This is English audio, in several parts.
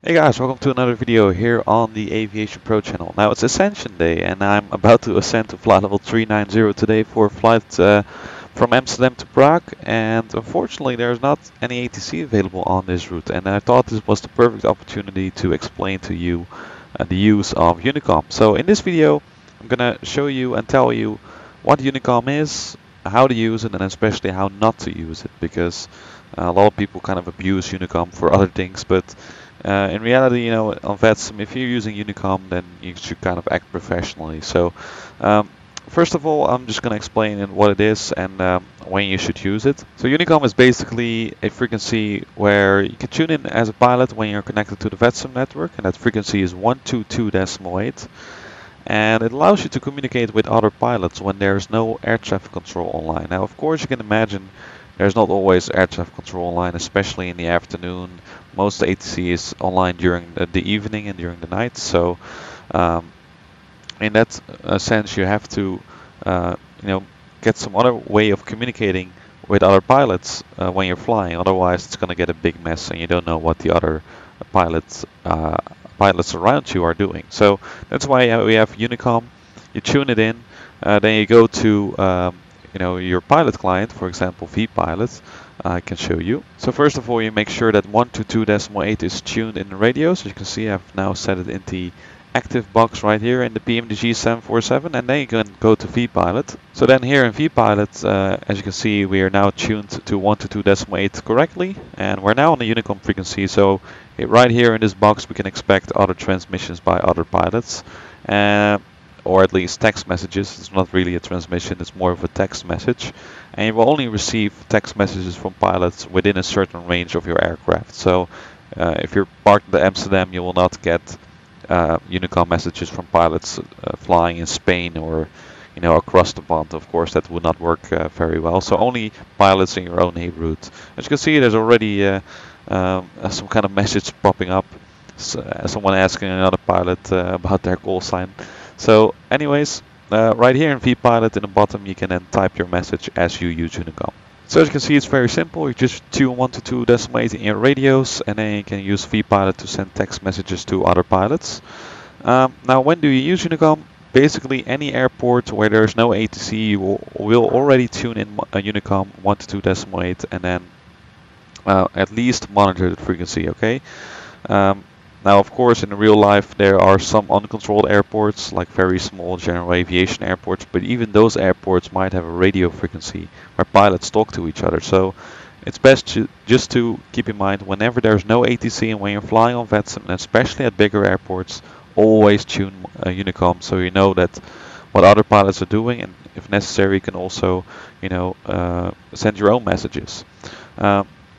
Hey guys, welcome to another video here on the AviationPro channel. Now it's Ascension Day and I'm about to ascend to flight level 390 today for a flight from Amsterdam to Prague, and unfortunately there's not any ATC available on this route, and I thought this was the perfect opportunity to explain to you the use of UNICOM. So in this video I'm gonna show you and tell you what UNICOM is, how to use it, and especially how not to use it, because a lot of people kind of abuse UNICOM for other things, but in reality, on VATSIM, if you're using UNICOM, then you should kind of act professionally. So, first of all, I'm just going to explain what it is and when you should use it. So, UNICOM is basically a frequency where you can tune in as a pilot when you're connected to the VATSIM network, and that frequency is 122.8. And it allows you to communicate with other pilots when there's no air traffic control online. Now, of course, you can imagine there's not always air traffic control online, especially in the afternoon. Most ATC is online during the evening and during the night. So, in that sense, you have to, get some other way of communicating with other pilots when you're flying. Otherwise, it's going to get a big mess, and you don't know what the other pilots pilots around you are doing. So that's why we have Unicom. You tune it in, then you go to your pilot client, for example vPilot. I can show you. So first of all, you make sure that 122.8 is tuned in the radio. So you can see I've now set it in the active box right here in the PMDG 747, and then you can go to vPilot. So then here in vPilot, as you can see, we are now tuned to 122.8 correctly, and we're now on the Unicom frequency. So right here in this box, we can expect other transmissions by other pilots, or at least text messages. It's not really a transmission, it's more of a text message. And you will only receive text messages from pilots within a certain range of your aircraft. So if you're parked in Amsterdam, you will not get Unicom messages from pilots flying in Spain or across the pond. Of course, that would not work very well. So only pilots in your own neighborhood. As you can see, there's already some kind of message popping up. Someone asking another pilot about their call sign. So anyways, right here in vPilot in the bottom, you can then type your message as you use Unicom. So as you can see, it's very simple. You just tune 122.8 in your radios, and then you can use vPilot to send text messages to other pilots. Now, when do you use Unicom? Basically, any airport where there's no ATC, you will already tune in Unicom 122.8, and then at least monitor the frequency. Okay. Now, of course, in real life, there are some uncontrolled airports, like very small general aviation airports, but even those airports might have a radio frequency where pilots talk to each other. So it's best just to keep in mind, whenever there's no ATC and when you're flying on VATSIM, and especially at bigger airports, always tune Unicom, so you know that what other pilots are doing, and if necessary, you can also, send your own messages.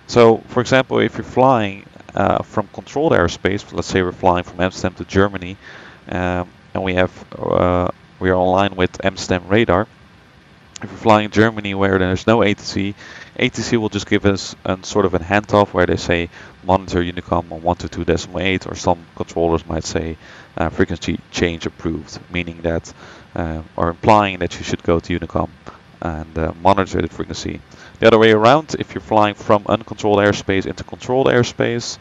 So, for example, if you're flying from controlled airspace, let's say we're flying from Amsterdam to Germany, and we are online with Amsterdam radar. If we're flying in Germany where there's no ATC, ATC will just give us a sort of a handoff where they say monitor Unicom on 122.8, or some controllers might say frequency change approved, meaning that or implying that you should go to Unicom and monitor the frequency. The other way around, if you're flying from uncontrolled airspace into controlled airspace,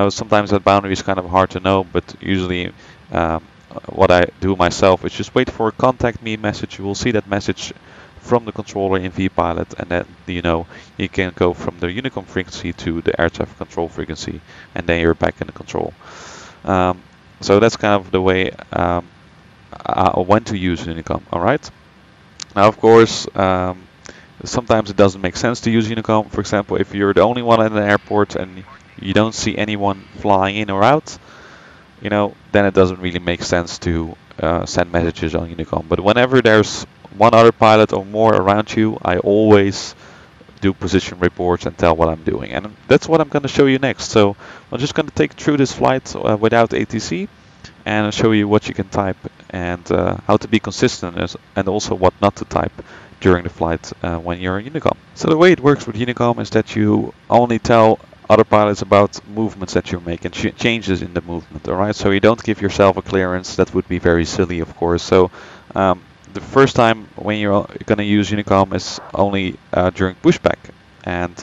sometimes that boundary is kind of hard to know, but usually what I do myself is just wait for a contact me message. You will see that message from the controller in vPilot, and then you can go from the Unicom frequency to the air traffic control frequency, and then you're back in the control. So that's kind of the way when to use Unicom. All right. Now, of course, sometimes it doesn't make sense to use Unicom. For example, if you're the only one at an airport and you don't see anyone flying in or out, then it doesn't really make sense to send messages on Unicom. But whenever there's one other pilot or more around you, I always do position reports and tell what I'm doing. And that's what I'm going to show you next. So I'm just going to take through this flight without ATC, and I'll show you what you can type and how to be consistent, and also what not to type during the flight when you're in Unicom. So the way it works with Unicom is that you only tell other pilots about movements that you're making, changes in the movement, alright? So you don't give yourself a clearance. That would be very silly, of course. So the first time when you're going to use Unicom is only during pushback, and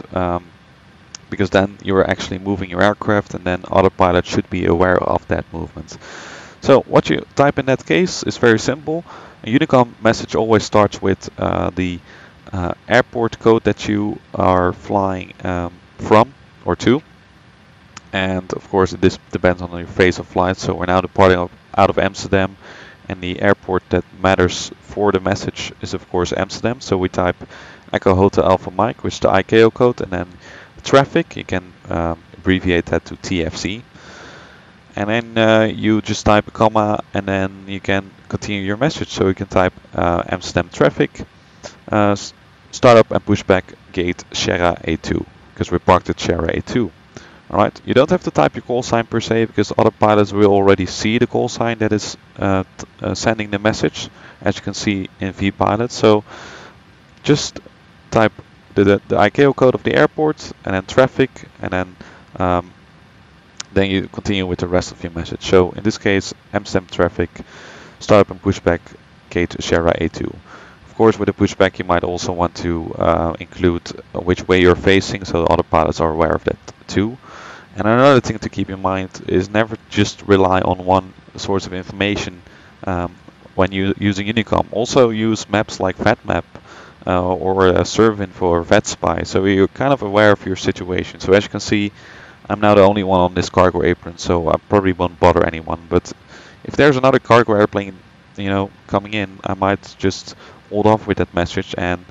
because then you're actually moving your aircraft, and then autopilot should be aware of that movement. So what you type in that case is very simple. A Unicom message always starts with the airport code that you are flying from or to. And of course this depends on your phase of flight. So we're now departing out of Amsterdam, and the airport that matters for the message is of course Amsterdam. So we type Echo Hotel Alpha Mike, which is the ICAO code, and then traffic, you can abbreviate that to TFC. And then you just type a comma, and then you can continue your message. So you can type Amsterdam traffic, startup and pushback gate Sierra A2, because we're parked at Sierra A2. Alright, you don't have to type your call sign per se, because autopilots will already see the call sign that is sending the message, as you can see in vPilot. So just type the ICAO code of the airport, and then traffic, and then you continue with the rest of your message. So in this case, Amsterdam traffic, startup and pushback gate Sierra A2. Of course, with a pushback, you might also want to include which way you're facing, so the autopilots are aware of that too. And another thing to keep in mind is never just rely on one source of information when using Unicom. Also use maps like VatMap or Servinfo or VATSPy, so you're kind of aware of your situation. So as you can see, I'm now the only one on this cargo apron, so I probably won't bother anyone. But if there's another cargo airplane, coming in, I might just hold off with that message and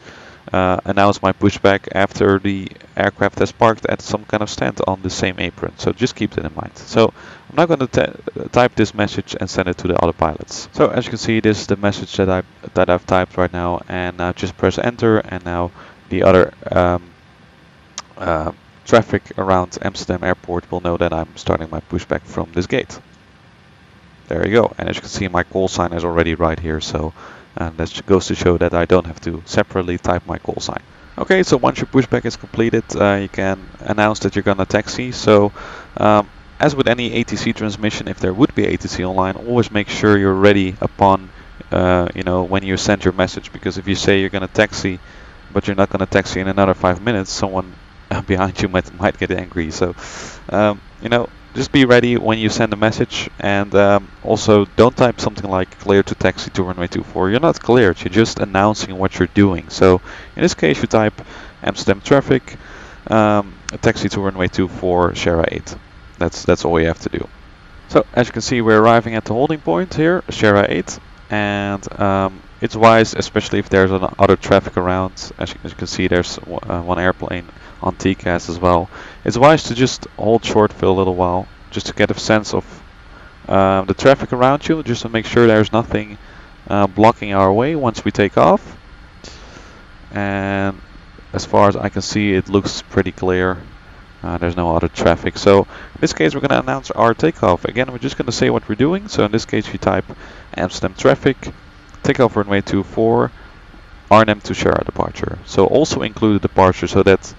announce my pushback after the aircraft has parked at some kind of stand on the same apron. So just keep that in mind. So I'm now going to type this message and send it to the autopilots. So as you can see, this is the message that I've typed right now, and now just press enter, and now the other traffic around Amsterdam airport will know that I'm starting my pushback from this gate. There you go. And as you can see, my call sign is already right here, so that goes to show that I don't have to separately type my call sign. Okay, so once your pushback is completed, you can announce that you're gonna taxi. So as with any ATC transmission, if there would be ATC online, always make sure you're ready upon when you send your message, because if you say you're gonna taxi but you're not gonna taxi in another 5 minutes, someone behind you might get angry. So just be ready when you send a message, and also don't type something like clear to taxi to runway 24. You're not cleared, you're just announcing what you're doing. So in this case, you type Amsterdam traffic, taxi to runway 24 Sierra 8. That's all you have to do. So as you can see, we're arriving at the holding point here, Sierra 8, and it's wise, especially if there's other traffic around. As you can see, there's one airplane on TCAS as well. It's wise to just hold short for a little while, just to get a sense of the traffic around you, just to make sure there's nothing blocking our way once we take off. And as far as I can see, it looks pretty clear. There's no other traffic. So in this case, we're going to announce our takeoff. Again, we're just going to say what we're doing. So in this case, you type Amsterdam traffic, takeoff runway 24, RNM to Sierra departure. So also include the departure, so that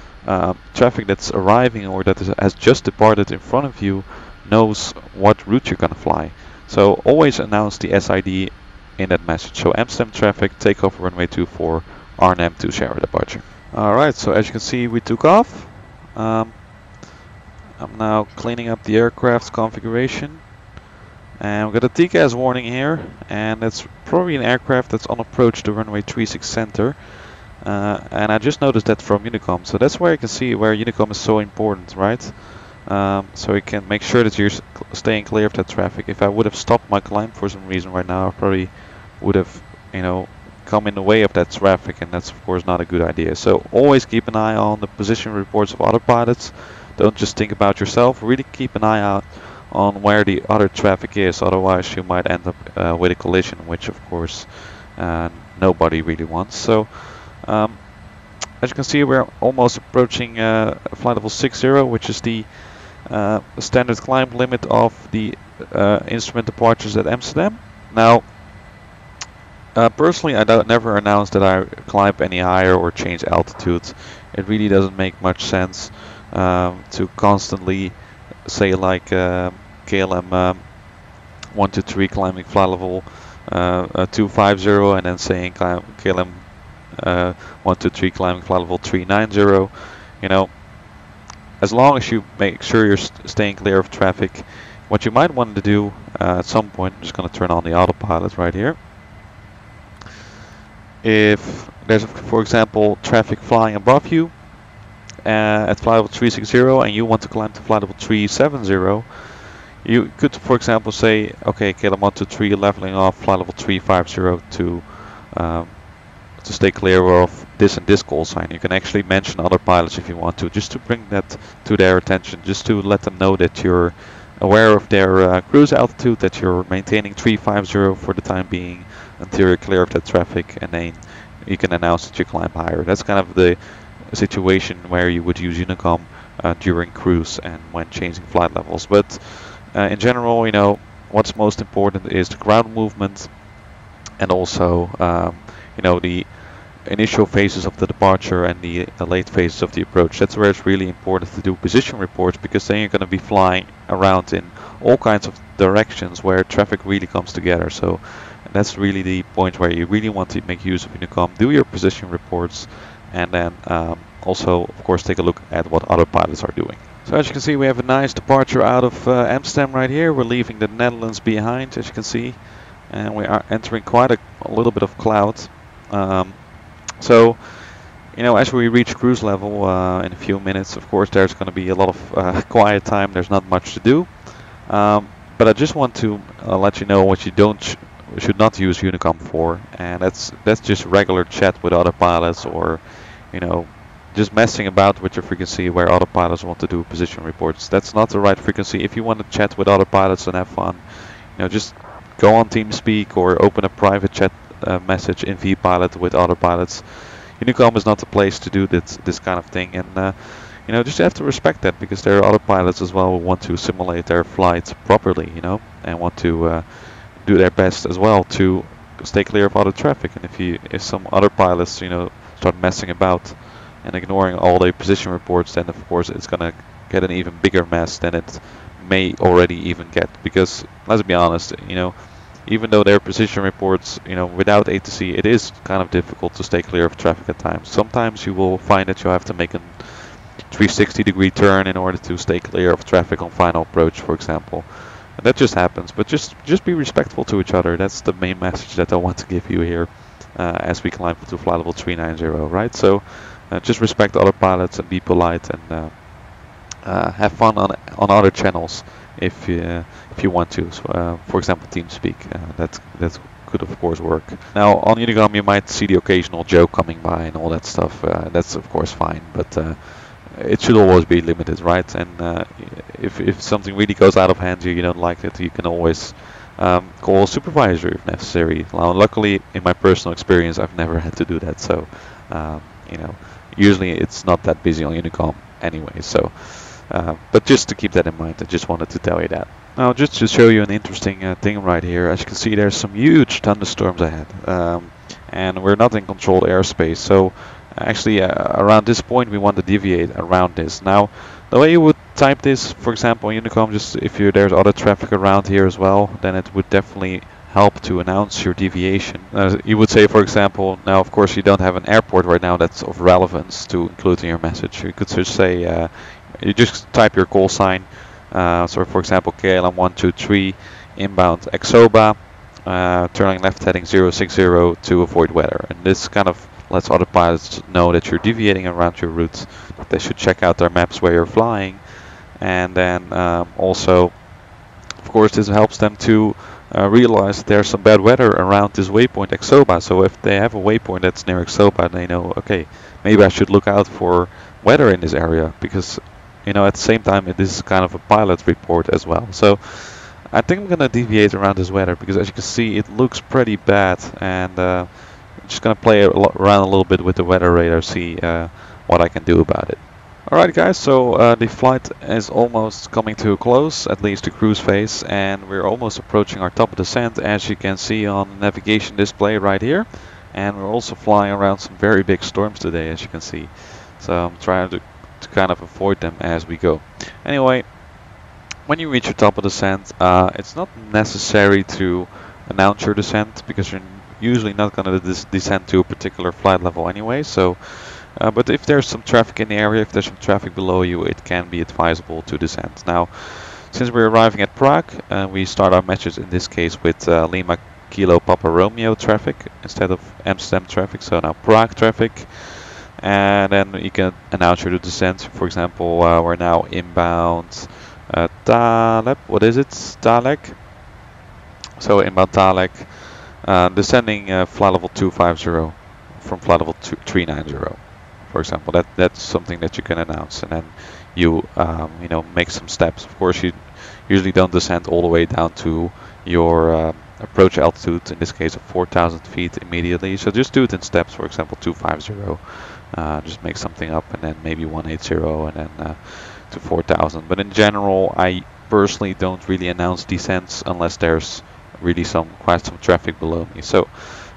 traffic that's arriving or that has just departed in front of you knows what route you're going to fly. So always announce the SID in that message. So Amsterdam traffic, takeoff runway 24, RNM to Sierra departure. Alright, so as you can see, we took off. I'm now cleaning up the aircraft's configuration, and we've got a TCAS warning here, and it's probably an aircraft that's on approach to runway 36 center. And I just noticed that from Unicom, so that's where you can see where Unicom is so important, right? So you can make sure that you're staying clear of that traffic. If I would have stopped my climb for some reason right now, I probably would have, come in the way of that traffic, and that's of course not a good idea. So always keep an eye on the position reports of other pilots. Don't just think about yourself, really keep an eye out on where the other traffic is, otherwise you might end up with a collision, which of course nobody really wants. So as you can see, we're almost approaching flight level 60, which is the standard climb limit of the instrument departures at Amsterdam. Now, personally, I never announce that I climb any higher or change altitude. It really doesn't make much sense to constantly say like KLM 123 climbing flight level 250 and then saying KLM 123 climbing flight level 390. as long as you make sure you're staying clear of traffic, what you might want to do at some point, I'm just going to turn on the autopilot right here. If there's, for example, traffic flying above you at flight level 360 and you want to climb to flight level 370, you could, for example, say, okay, KLM 123 leveling off flight level 350 to stay clear of this and this call sign. You can actually mention other pilots if you want to, just to bring that to their attention, just to let them know that you're aware of their cruise altitude, that you're maintaining 350 for the time being until you're clear of that traffic, and then you can announce that you climb higher. That's kind of the situation where you would use UNICOM during cruise and when changing flight levels. But in general, you know, what's most important is the ground movement, and also you know, the initial phases of the departure and the late phases of the approach. That's where it's really important to do position reports, because then you're going to be flying around in all kinds of directions where traffic really comes together. So that's really the point where you really want to make use of UNICOM. Do your position reports, and then also, of course, take a look at what other pilots are doing. So as you can see, we have a nice departure out of Amsterdam right here. We're leaving the Netherlands behind, as you can see, and we are entering quite a little bit of cloud. So, you know, as we reach cruise level in a few minutes, of course, there's going to be a lot of quiet time. There's not much to do. But I just want to let you know what you should not use UNICOM for, and that's just regular chat with other pilots, or, you know, just messing about with your frequency where other pilots want to do position reports. That's not the right frequency. If you want to chat with other pilots and have fun, you know, just go on TeamSpeak or open a private chat message in vPilot with other pilots. UNICOM is not the place to do this kind of thing, and you know, just have to respect that, because there are other pilots as well who want to simulate their flight properly, you know, and want to do their best as well to stay clear of other traffic. And if some other pilots, you know, start messing about and ignoring all their position reports, then of course it's gonna get an even bigger mess than it may already even get. Because let's be honest, you know, even though their position reports, you know, without ATC, it is kind of difficult to stay clear of traffic at times. Sometimes you will find that you have to make a 360-degree turn in order to stay clear of traffic on final approach, for example. And that just happens. But just be respectful to each other. That's the main message that I want to give you here as we climb to flight level 390, right? So just respect other pilots and be polite, and have fun on other channels if you want to. So, for example, TeamSpeak. That could of course work. Now on UNICOM you might see the occasional joke coming by and all that stuff. That's of course fine, but it should always be limited, right? And if something really goes out of hand, you don't like it, you can always call a supervisor if necessary. Now, luckily, in my personal experience, I've never had to do that. So, you know, usually it's not that busy on UNICOM anyway. So, but just to keep that in mind, I just wanted to tell you that. Now, just to show you an interesting thing right here, as you can see, there's some huge thunderstorms ahead, and we're not in controlled airspace. So, actually, around this point, we want to deviate around this. Now, the way you would type this, for example, on UNICOM, just if there's other traffic around here as well, then it would definitely help to announce your deviation. You would say, for example, now of course you don't have an airport right now that's of relevance to include in your message. You could just say, you just type your call sign. So for example, KLM 123 inbound Exoba, turning left heading 060 to avoid weather. And this kind of lets other pilots know that you're deviating around your route. They should check out their maps where you're flying. And then also, of course, this helps them to realize that there's some bad weather around this waypoint Exoba. So if they have a waypoint that's near Exoba, they know, okay, maybe I should look out for weather in this area, because, you know, at the same time, this is kind of a pilot report as well. So I think I'm gonna deviate around this weather, because as you can see, it looks pretty bad, and I'm just gonna play around a little bit with the weather radar, see what I can do about it. Alright guys, so the flight is almost coming to a close, at least the cruise phase, and we're almost approaching our top of descent, as you can see on the navigation display right here. And we're also flying around some very big storms today, as you can see. So I'm trying to kind of avoid them as we go. Anyway, when you reach your top of descent, it's not necessary to announce your descent, because you're usually not going to descend to a particular flight level anyway. So But if there's some traffic in the area, if there's some traffic below you, it can be advisable to descend. Now, since we're arriving at Prague, we start our message in this case with Lima Kilo Papa Romeo traffic instead of Amsterdam traffic, so now Prague traffic. And then you can announce your descent. For example, we're now inbound Taleb, what is it? Talek. So inbound Talek, descending flight level 250 from flight level 390. For example, that's something that you can announce, and then you make some steps. Of course, you usually don't descend all the way down to your approach altitude, in this case of 4,000 feet immediately. So just do it in steps. For example, 250. Just make something up, and then maybe 180, and then to 4,000. But in general, I personally don't really announce descents unless there's really quite some traffic below me. So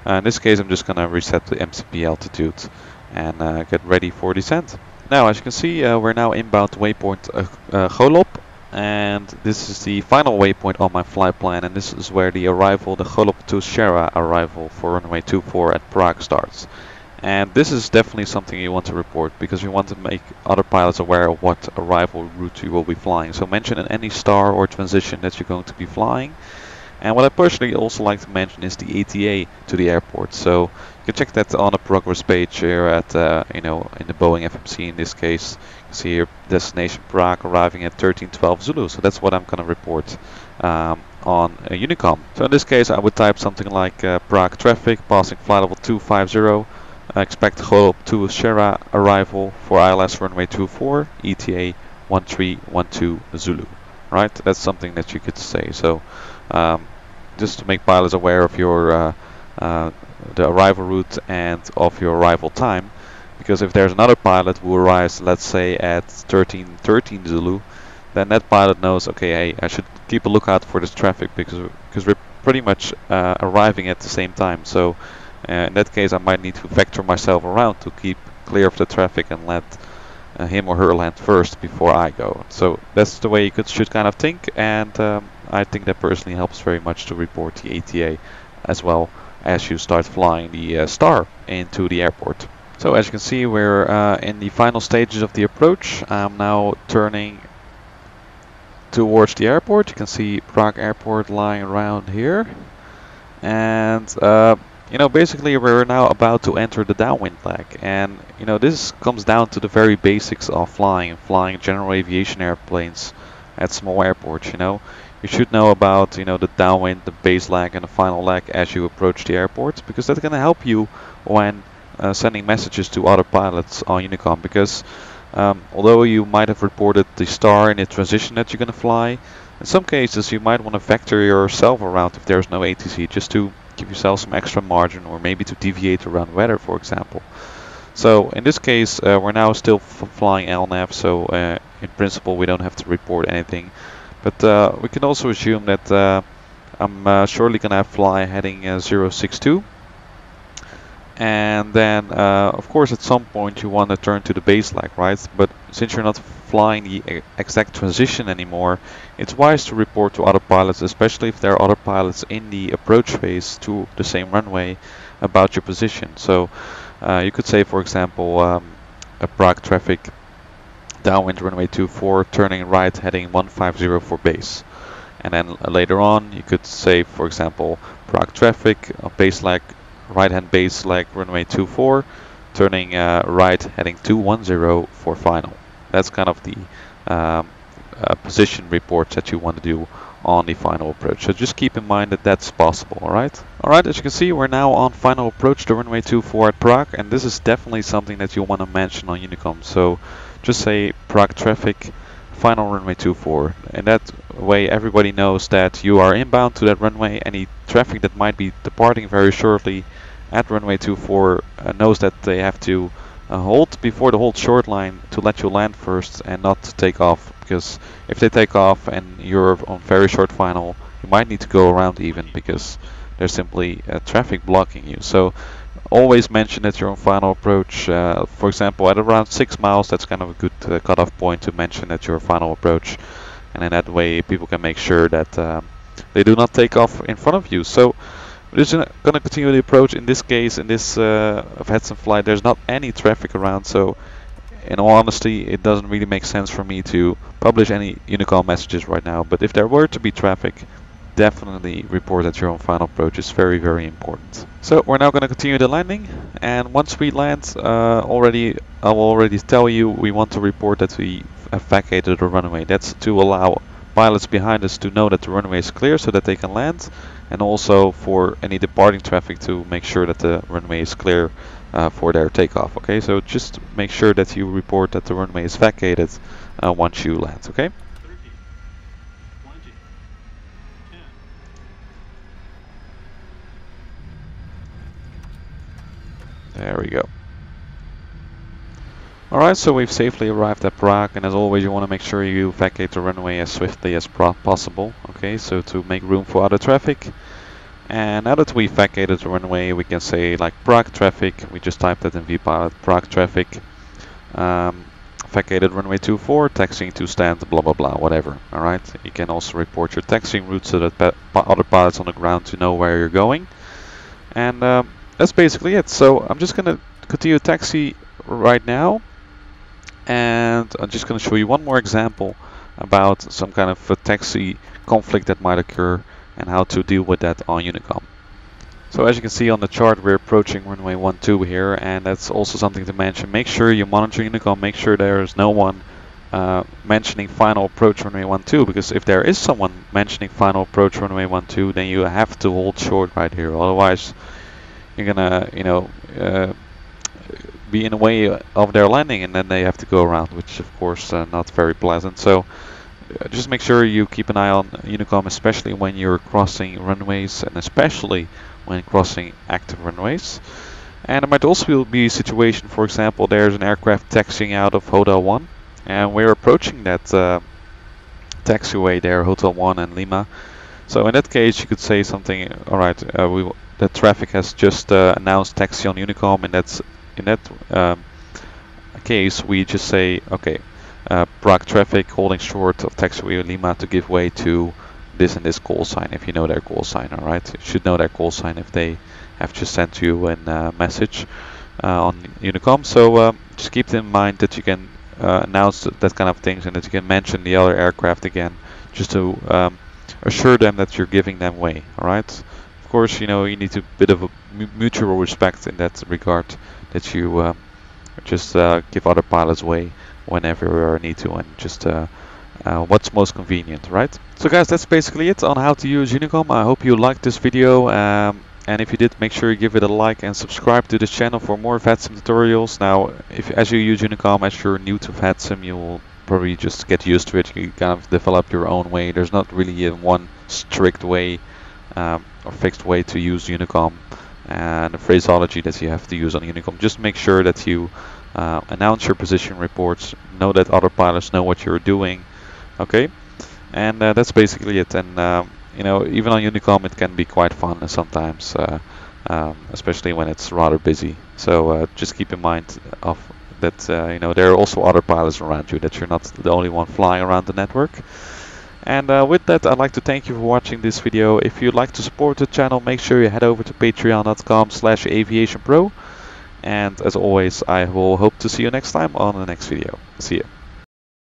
in this case, I'm just gonna reset the MCP altitude and get ready for descent. Now, as you can see, we're now inbound waypoint Golop, and this is the final waypoint on my flight plan, and this is where the Golop to Shera arrival for runway 24 at Prague starts. And this is definitely something you want to report, because you want to make other pilots aware of what arrival route you will be flying. So mention in any star or transition that you're going to be flying. And what I personally also like to mention is the ETA to the airport. So you can check that on the progress page here at in the Boeing FMC in this case. You can see here destination Prague arriving at 1312 Zulu. So that's what I'm going to report on UNICOM. So in this case, I would type something like Prague traffic passing flight level 250. Expect Golop to Shera arrival for ILS runway 24, ETA 1312 Zulu. Right, that's something that you could say. So just to make pilots aware of your the arrival route and of your arrival time, because if there's another pilot who arrives, let's say at 1313 Zulu, then that pilot knows, okay, hey, I should keep a lookout for this traffic because we're pretty much arriving at the same time. So in that case, I might need to vector myself around to keep clear of the traffic and let him or her land first before I go. So that's the way you should kind of think, and I think that personally helps very much to report the ATA as well as you start flying the star into the airport. So as you can see, we're in the final stages of the approach. I'm now turning towards the airport. You can see Prague Airport lying around here, and basically we're now about to enter the downwind leg, and this comes down to the very basics of flying general aviation airplanes at small airports. You should know about the downwind, the base leg, and the final leg as you approach the airport, because that's going to help you when sending messages to other pilots on UNICOM. Because although you might have reported the star in the transition that you're going to fly, in some cases you might want to vector yourself around if there's no ATC, just to give yourself some extra margin, or maybe to deviate around weather, for example. So in this case, we're now still flying LNAV, so in principle we don't have to report anything. But we can also assume that I'm shortly gonna fly heading 062, and then of course at some point you want to turn to the base leg, right? But since you're not flying the exact transition anymore, it's wise to report to other pilots, especially if there are other pilots in the approach phase to the same runway, about your position. So you could say, for example, a Prague traffic downwind runway 24, turning right heading 150 for base. And then later on you could say, for example, Prague traffic base leg, right hand base leg runway 24, turning right heading 210 for final. That's kind of the position reports that you want to do on the final approach. So just keep in mind that that's possible, alright? Alright, as you can see, we're now on final approach to runway 24 at Prague, and this is definitely something that you want to mention on UNICOM. So just say Prague traffic, final runway 24, and that way everybody knows that you are inbound to that runway. Any traffic that might be departing very shortly at runway 24 knows that they have to hold before the hold short line to let you land first and not to take off, because if they take off and you're on very short final, you might need to go around even, because there's simply traffic blocking you. So always mention that you're on final approach. For example, at around 6 miles, that's kind of a good cutoff point to mention that you're final approach, and in that way people can make sure that they do not take off in front of you. So We're just going to continue the approach. In this case, in this VATSIM flight, there's not any traffic around, so in all honesty, it doesn't really make sense for me to publish any UNICOM messages right now. But if there were to be traffic, definitely report at your own final approach. Is very, very important. So we're now going to continue the landing, and once we land, I will already tell you we want to report that we have vacated the runway. That's to allow pilots behind us to know that the runway is clear so that they can land, and also for any departing traffic to make sure that the runway is clear for their takeoff. Okay, so just make sure that you report that the runway is vacated once you land. Okay. 30, 20, 10. There we go. Alright, so we've safely arrived at Prague, and as always you want to make sure you vacate the runway as swiftly as possible. Okay, so to make room for other traffic. And now that we've vacated the runway, we can say like Prague traffic. We just typed that in vPilot, Prague traffic. Vacated runway 24, taxiing to stand, blah blah blah, whatever. Alright, you can also report your taxiing route so that other pilots on the ground to know where you're going. And that's basically it. So I'm just going to continue taxi right now. And I'm just going to show you one more example about some kind of a taxi conflict that might occur and how to deal with that on UNICOM. So as you can see on the chart, we're approaching runway 12 here, and that's also something to mention. Make sure you monitor UNICOM, make sure there's no one mentioning final approach runway 12, because if there is someone mentioning final approach runway 12, then you have to hold short right here. Otherwise, you're gonna, be in the way of their landing, and then they have to go around, which of course not very pleasant. So just make sure you keep an eye on UNICOM, especially when you're crossing runways, and especially when crossing active runways. And there might also be a situation, for example, there's an aircraft taxiing out of Hotel 1, and we're approaching that taxiway there, Hotel 1 and Lima. So in that case, you could say something, alright, the traffic has just announced taxi on UNICOM, and in that case, we just say, okay, Prague traffic holding short of taxiway Lima to give way to this and this call sign, if you know their call sign. Alright, you should know their call sign if they have just sent you a message on UNICOM. So just keep in mind that you can announce that kind of things, and that you can mention the other aircraft again, just to assure them that you're giving them way. Alright, of course, you need a bit of a mutual respect in that regard, that you just give other pilots way whenever you need to, and just what's most convenient, right? So guys, that's basically it on how to use UNICOM. I hope you liked this video, and if you did, make sure you give it a like and subscribe to this channel for more VATSIM tutorials. Now, as you use UNICOM, as you're new to VATSIM, you will probably just get used to it. You kind of develop your own way. There's not really one strict way or fixed way to use UNICOM and the phraseology that you have to use on UNICOM. Just make sure that you announce your position reports, know that other pilots know what you're doing. Okay, and that's basically it. And even on UNICOM, it can be quite fun sometimes, especially when it's rather busy. So just keep in mind of that. There are also other pilots around you, that you're not the only one flying around the network. And with that, I'd like to thank you for watching this video. If you'd like to support the channel, make sure you head over to patreon.com/AviationPro. And as always, I will hope to see you next time on the next video. See ya.